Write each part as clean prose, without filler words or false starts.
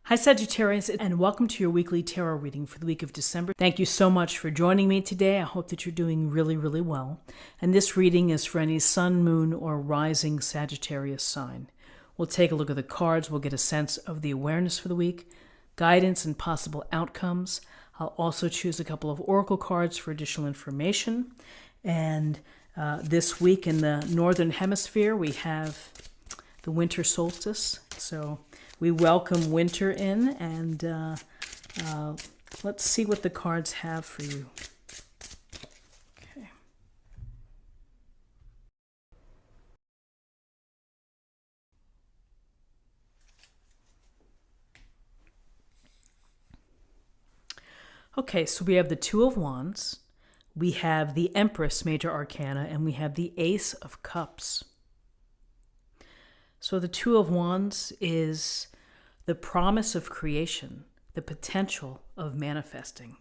Hi Sagittarius, and welcome to your weekly tarot reading for the week of December. Thank you so much for joining me today. I hope that you're doing really, really well. And this reading is for any sun, moon, or rising Sagittarius sign. We'll take a look at the cards. We'll get a sense of the awareness for the week, guidance and possible outcomes. I'll also choose a couple of oracle cards for additional information. And this week in the Northern Hemisphere, we have the winter solstice. So we welcome winter in, and let's see what the cards have for you. Okay. Okay, so we have the Two of Wands, we have the Empress Major Arcana, and we have the Ace of Cups. So the Two of Wands is the promise of creation, the potential of manifesting.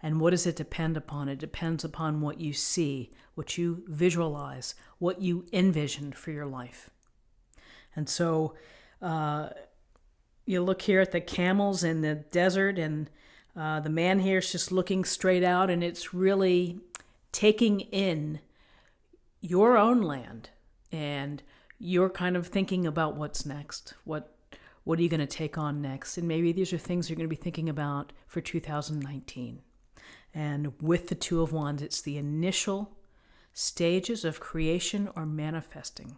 And what does it depend upon? It depends upon what you see, what you visualize, what you envision for your life. And so you look here at the camels in the desert, and the man here is just looking straight out, and it's really taking in your own land, and you're kind of thinking about what's next. What are you going to take on next? And maybe these are things you're going to be thinking about for 2019. And with the Two of Wands, it's the initial stages of creation or manifesting.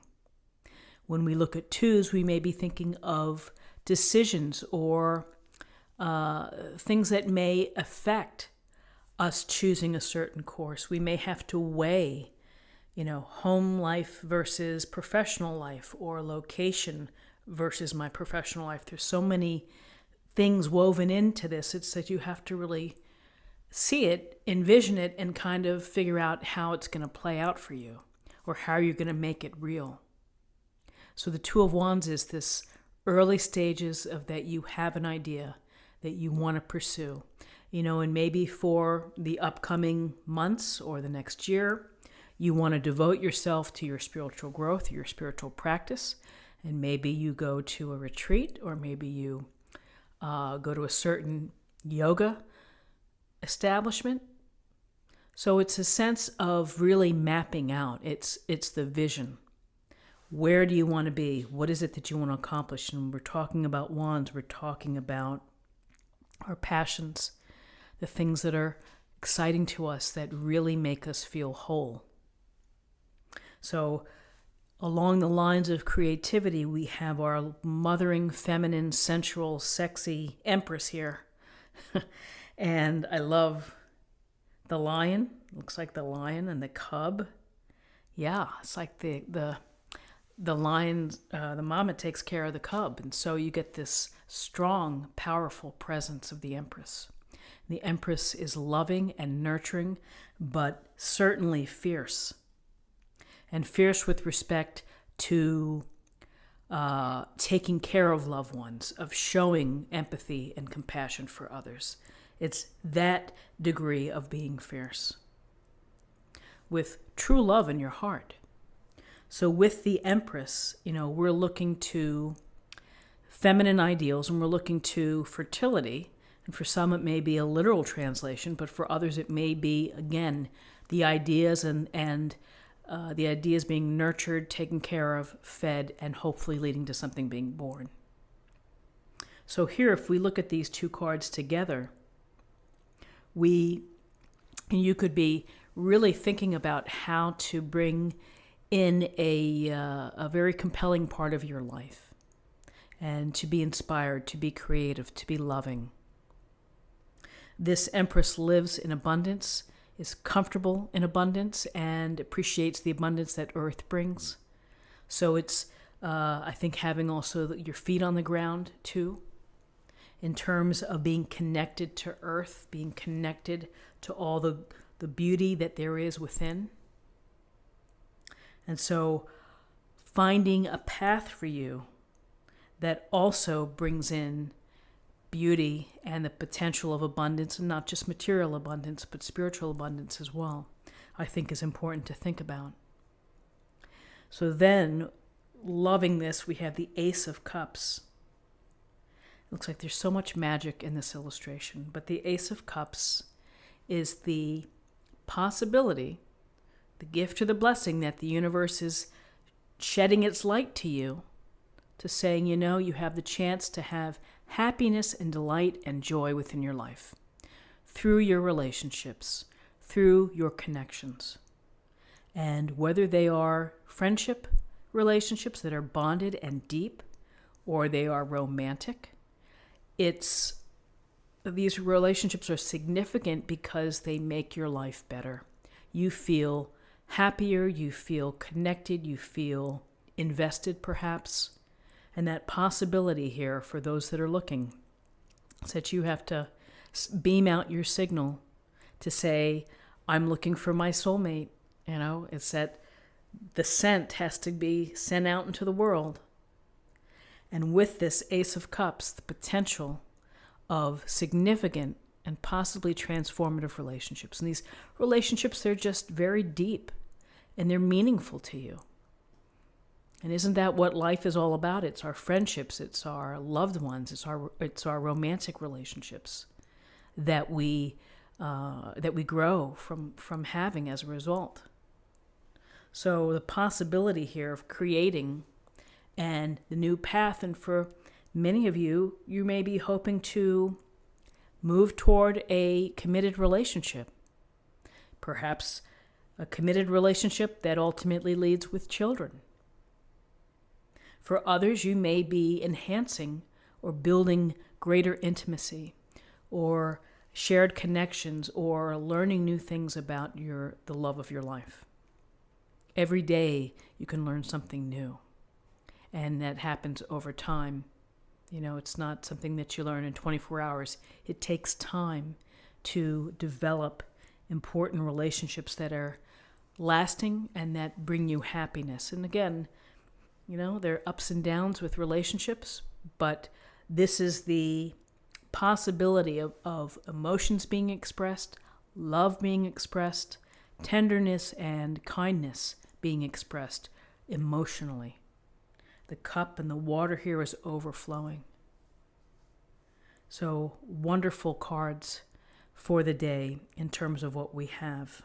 When we look at twos, we may be thinking of decisions or things that may affect us choosing a certain course. We may have to weigh, home life versus professional life, or location versus my professional life. There's so many things woven into this. It's that you have to really see it, envision it, and kind of figure out how it's going to play out for you, or how you're going to make it real. So the Two of Wands is this early stages of that you have an idea that you want to pursue, and maybe for the upcoming months or the next year, you want to devote yourself to your spiritual growth, your spiritual practice. And maybe you go to a retreat, or maybe you go to a certain yoga establishment. So it's a sense of really mapping out. It's the vision. Where do you want to be? What is it that you want to accomplish? And when we're talking about wands, we're talking about our passions, the things that are exciting to us, that really make us feel whole. So along the lines of creativity, we have our mothering, feminine, sensual, sexy Empress here. And I love the lion. Looks like the lion and the cub. Yeah, it's like the lion, the mama takes care of the cub. And so you get this strong, powerful presence of the Empress. The Empress is loving and nurturing, but certainly fierce. And fierce with respect to taking care of loved ones, of showing empathy and compassion for others. It's that degree of being fierce, with true love in your heart. So with the Empress, we're looking to feminine ideals, and we're looking to fertility. And for some, it may be a literal translation, but for others, it may be, again, the ideas and the ideas being nurtured, taken care of, fed, and hopefully leading to something being born. So here, if we look at these two cards together, you could be really thinking about how to bring in a very compelling part of your life, and to be inspired, to be creative, to be loving. This Empress lives in abundance, is comfortable in abundance, and appreciates the abundance that Earth brings. So it's, I think, having also your feet on the ground too, in terms of being connected to Earth, being connected to all the beauty that there is within. And so finding a path for you that also brings in beauty and the potential of abundance, and not just material abundance, but spiritual abundance as well, I think is important to think about. So then, loving this, we have the Ace of Cups. looks like there's so much magic in this illustration, but the Ace of Cups is the possibility, the gift or the blessing that the universe is shedding its light to you, to saying, you have the chance to have happiness and delight and joy within your life through your relationships, through your connections. And whether they are friendship relationships that are bonded and deep, or they are romantic, these relationships are significant because they make your life better. You feel happier, you feel connected, you feel invested perhaps. And that possibility here for those that are looking is that you have to beam out your signal to say, I'm looking for my soulmate. It's that the scent has to be sent out into the world. And with this Ace of Cups, the potential of significant and possibly transformative relationships. And these relationships, they're just very deep and they're meaningful to you. And isn't that what life is all about? It's our friendships, it's our loved ones, it's our romantic relationships that we grow from having as a result. So the possibility here of creating and the new path, and for many of you, you may be hoping to move toward a committed relationship. Perhaps a committed relationship that ultimately leads with children. For others, you may be enhancing or building greater intimacy or shared connections or learning new things about the love of your life. Every day you can learn something new, and that happens over time. It's not something that you learn in 24 hours. It takes time to develop important relationships that are lasting and that bring you happiness. And again, there are ups and downs with relationships, but this is the possibility of emotions being expressed, love being expressed, tenderness and kindness being expressed emotionally. The cup and the water here is overflowing. So wonderful cards for the day in terms of what we have.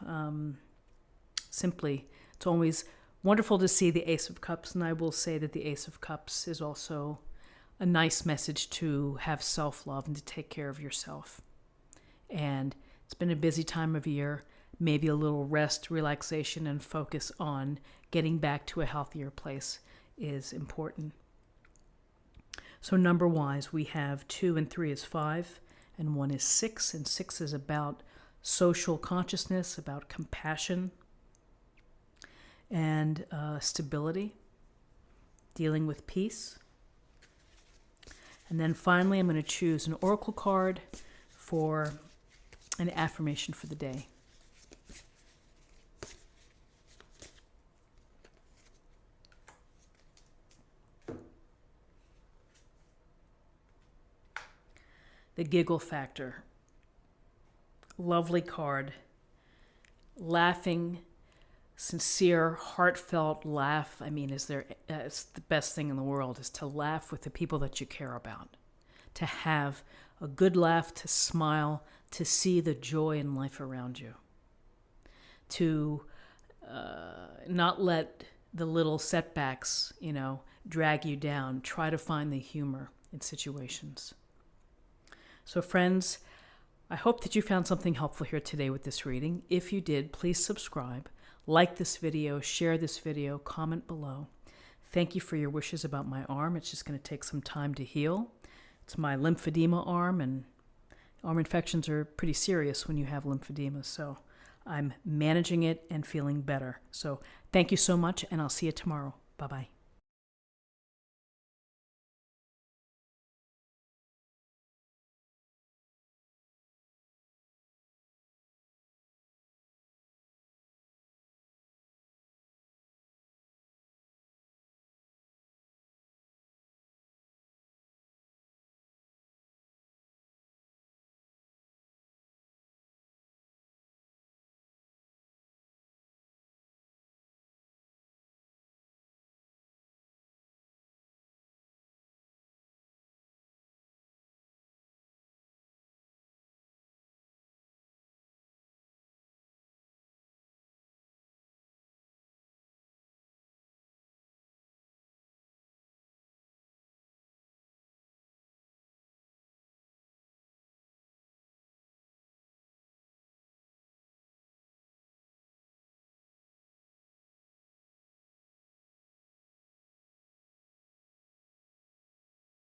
Simply, it's always wonderful to see the Ace of Cups, and I will say that the Ace of Cups is also a nice message to have self-love and to take care of yourself. And it's been a busy time of year. Maybe a little rest, relaxation, and focus on getting back to a healthier place is important. So number-wise, we have 2 and 3 is 5, and 1 is 6, and 6 is about social consciousness, about compassion, and stability, dealing with peace. And then finally, I'm going to choose an oracle card for an affirmation for the day. The Giggle Factor. Lovely card. Laughing, sincere, heartfelt laugh. It's the best thing in the world, is to laugh with the people that you care about. To have a good laugh, to smile, to see the joy in life around you. To not let the little setbacks, drag you down. Try to find the humor in situations. So friends, I hope that you found something helpful here today with this reading. If you did, please subscribe, like this video, share this video, comment below. Thank you for your wishes about my arm. It's just going to take some time to heal. It's my lymphedema arm, and arm infections are pretty serious when you have lymphedema. So I'm managing it and feeling better. So thank you so much, and I'll see you tomorrow. Bye-bye.